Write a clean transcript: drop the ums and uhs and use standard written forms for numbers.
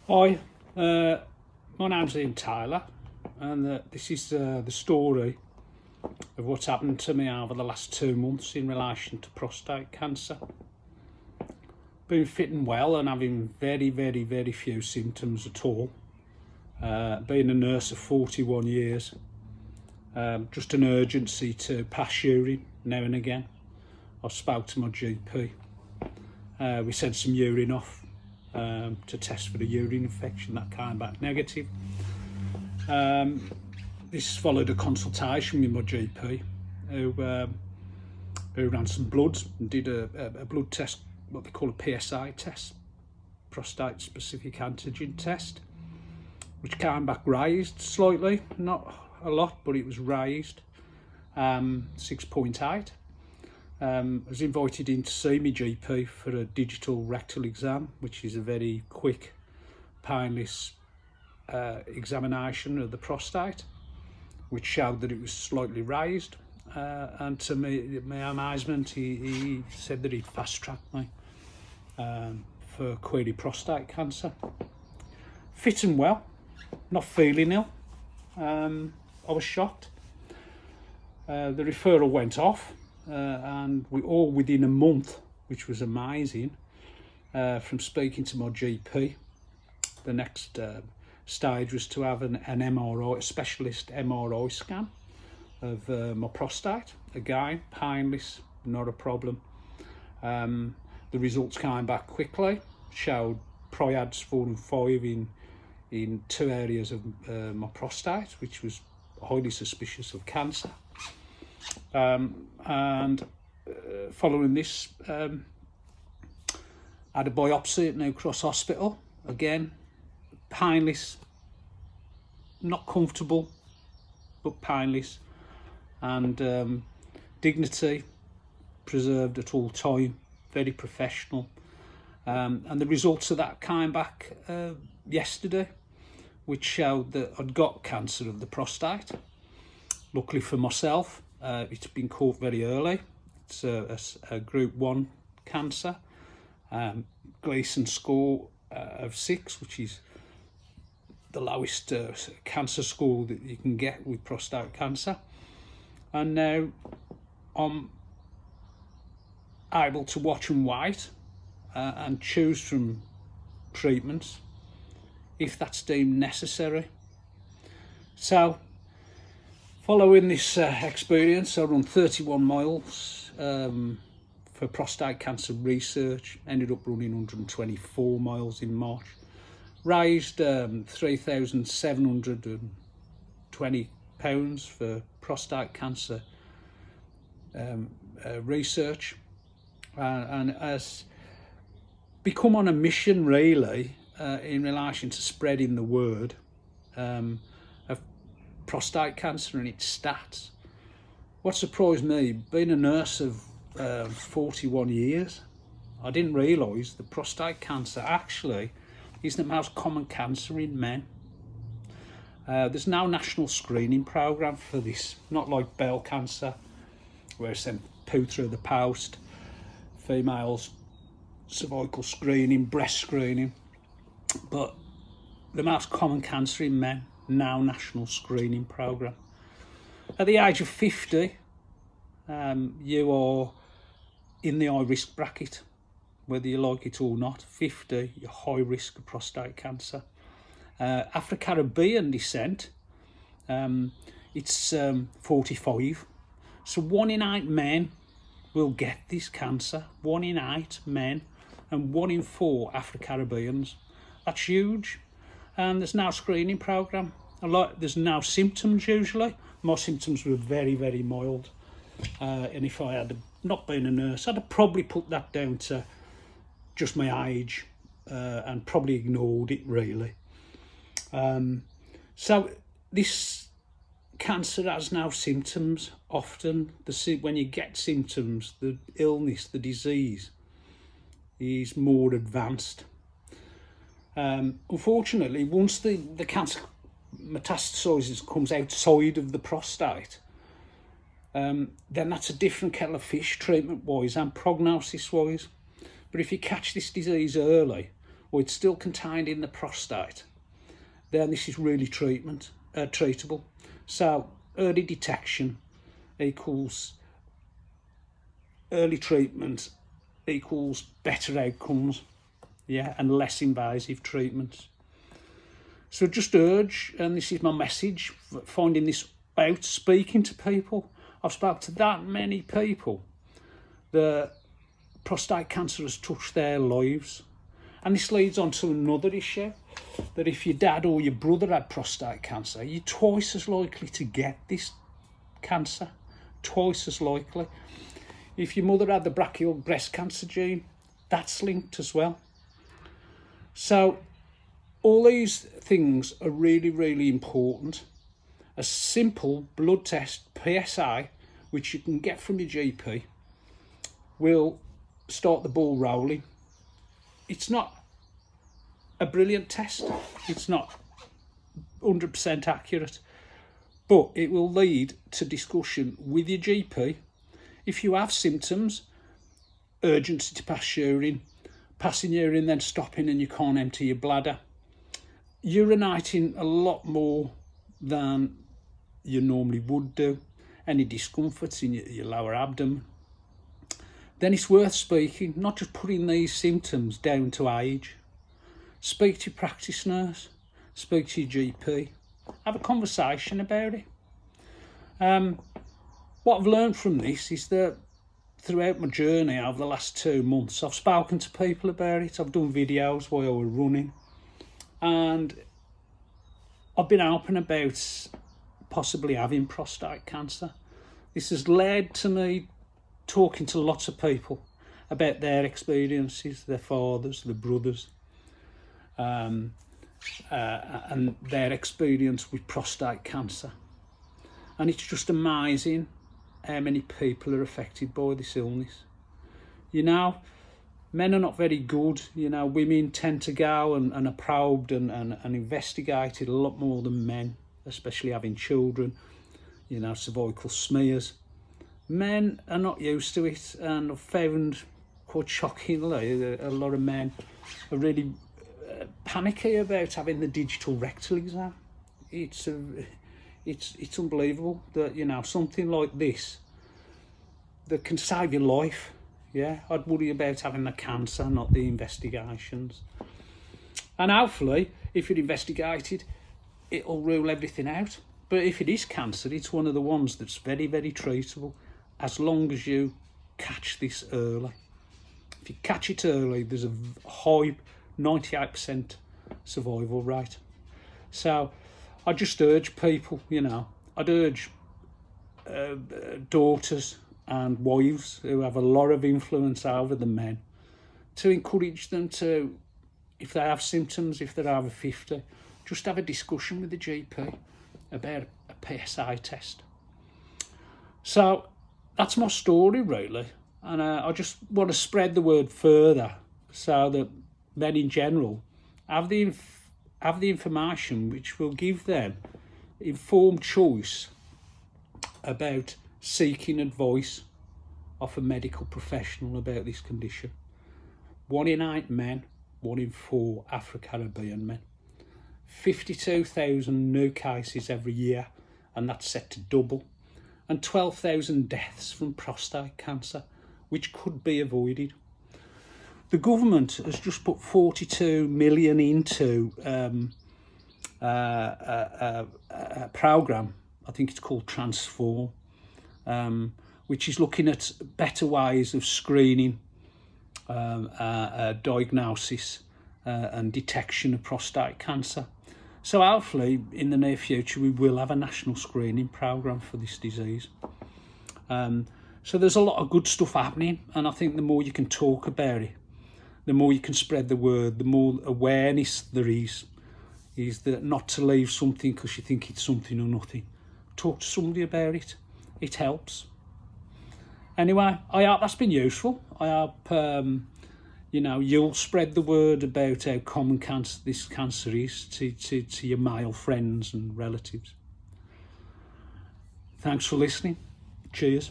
Hi, my name's Ian Taylor, and this is the story of what's happened to me over the last 2 months in relation to prostate cancer. Been fit and well and having very few symptoms at all. Being a nurse of 41 years, just an urgency to pass urine now and again. I spoke to my GP. We sent some urine off to test for the urine infection. That came back negative. This followed a consultation with my GP, who ran some bloods and did a blood test, what they call a PSA test, prostate specific antigen test, which came back raised slightly, not a lot, but it was raised, 6.8. I was invited in to see my GP for a digital rectal exam, which is a very quick, painless examination of the prostate, which showed that it was slightly raised. And to my amazement, he said that he'd fast-tracked me for query prostate cancer. Fit and well, not feeling ill. I was shocked. The referral went off. And we all within a month, which was amazing, from speaking to my GP. The next stage was to have an MRI, a specialist MRI scan of my prostate. Again, painless, not a problem. The results came back quickly, showed priads 4 and 5 in 2 areas of my prostate, which was highly suspicious of cancer. Following this, I had a biopsy at New Cross Hospital. Again, painless, not comfortable, but painless, and dignity preserved at all time, very professional. And the results of that came back yesterday, which showed that I'd got cancer of the prostate. Luckily for myself, it's been caught very early. It's a group 1 cancer, Gleason score of 6, which is the lowest cancer score that you can get with prostate cancer. And now I'm able to watch and wait and choose from treatments if that's deemed necessary. So, following this experience, I run 31 miles for prostate cancer research, ended up running 124 miles in March, raised £3,720 for prostate cancer research, and has become on a mission really in relation to spreading the word of prostate cancer and its stats. What surprised me, being a nurse of 41 years, I didn't realise that prostate cancer actually is the most common cancer in men. There's no national screening programme for this, not like bowel cancer, where it's sent poo through the post, females cervical screening, breast screening, but the most common cancer in men, no national screening programme. At the age of 50, you are in the high risk bracket, whether you like it or not. 50, you're high risk of prostate cancer. Afro-Caribbean descent, it's 45. So 1 in 8 men will get this cancer. 1 in 8 men, and 1 in 4 Afro-Caribbeans. That's huge. And there's no screening programme. There's no symptoms usually. My symptoms were very mild. And if I had not been a nurse, I'd have probably put that down to just my age and probably ignored it really. So this cancer has no symptoms often. When you get symptoms, the illness, the disease is more advanced. Unfortunately, once the cancer metastasizes, comes outside of the prostate, then that's a different kettle of fish treatment-wise and prognosis-wise. But if you catch this disease early, but it's still contained in the prostate, then this is really treatable. So early detection equals early treatment equals better outcomes, yeah, and less invasive treatments. So just urge, and this is my message, finding this out, speaking to people. I've spoken to that many people. The prostate cancer has touched their lives. And this leads on to another issue, that if your dad or your brother had prostate cancer, you're twice as likely to get this cancer, twice as likely. If your mother had the brachial breast cancer gene, that's linked as well. So all these things are really, really important. A simple blood test, PSA, which you can get from your GP, will start the ball rolling. It's not a brilliant test. It's not 100% accurate, but it will lead to discussion with your GP. If you have symptoms, urgency to pass urine, passing urine then stopping and you can't empty your bladder, urinating a lot more than you normally would do, any discomforts in your lower abdomen, then it's worth speaking, not just putting these symptoms down to age. Speak to your practice nurse, speak to your GP, have a conversation about it. What I've learned from this is that throughout my journey over the last 2 months, I've spoken to people about it. I've done videos while I was running, and I've been open about possibly having prostate cancer. This has led to me talking to lots of people about their experiences, their fathers, their brothers, and their experience with prostate cancer. And it's just amazing how many people are affected by this illness. You know, men are not very good. You know, women tend to go and are probed and investigated a lot more than men, especially having children, you know, cervical smears. Men are not used to it, and I've found, quite shockingly, a lot of men are really panicky about having the digital rectal exam. It's unbelievable that, you know, something like this that can save your life. Yeah, I'd worry about having the cancer, not the investigations. And hopefully, if you're investigated, it'll rule everything out. But if it is cancer, it's one of the ones that's very, very treatable, as long as you catch this early. If you catch it early, there's a high 98% survival rate. So I just urge people, you know, I'd urge daughters and wives who have a lot of influence over the men to encourage them to, if they have symptoms, if they're over 50, just have a discussion with the GP about a PSA test. So that's my story, really, and I just want to spread the word further so that men in general have the information which will give them informed choice about seeking advice of a medical professional about this condition. 1 in 8 men, 1 in 4 Afro-Caribbean men. 52,000 new cases every year, and that's set to double. And 12,000 deaths from prostate cancer, which could be avoided. The government has just put 42 million into a programme, I think it's called Transform, which is looking at better ways of screening, diagnosis and detection of prostate cancer. So hopefully in the near future we will have a national screening programme for this disease. So there's a lot of good stuff happening, and I think the more you can talk about it, the more you can spread the word, the more awareness there is that not to leave something because you think it's something or nothing. Talk to somebody about it. It helps. Anyway, I hope that's been useful. I hope you know, you'll spread the word about how common this cancer is to your male friends and relatives. Thanks for listening. Cheers.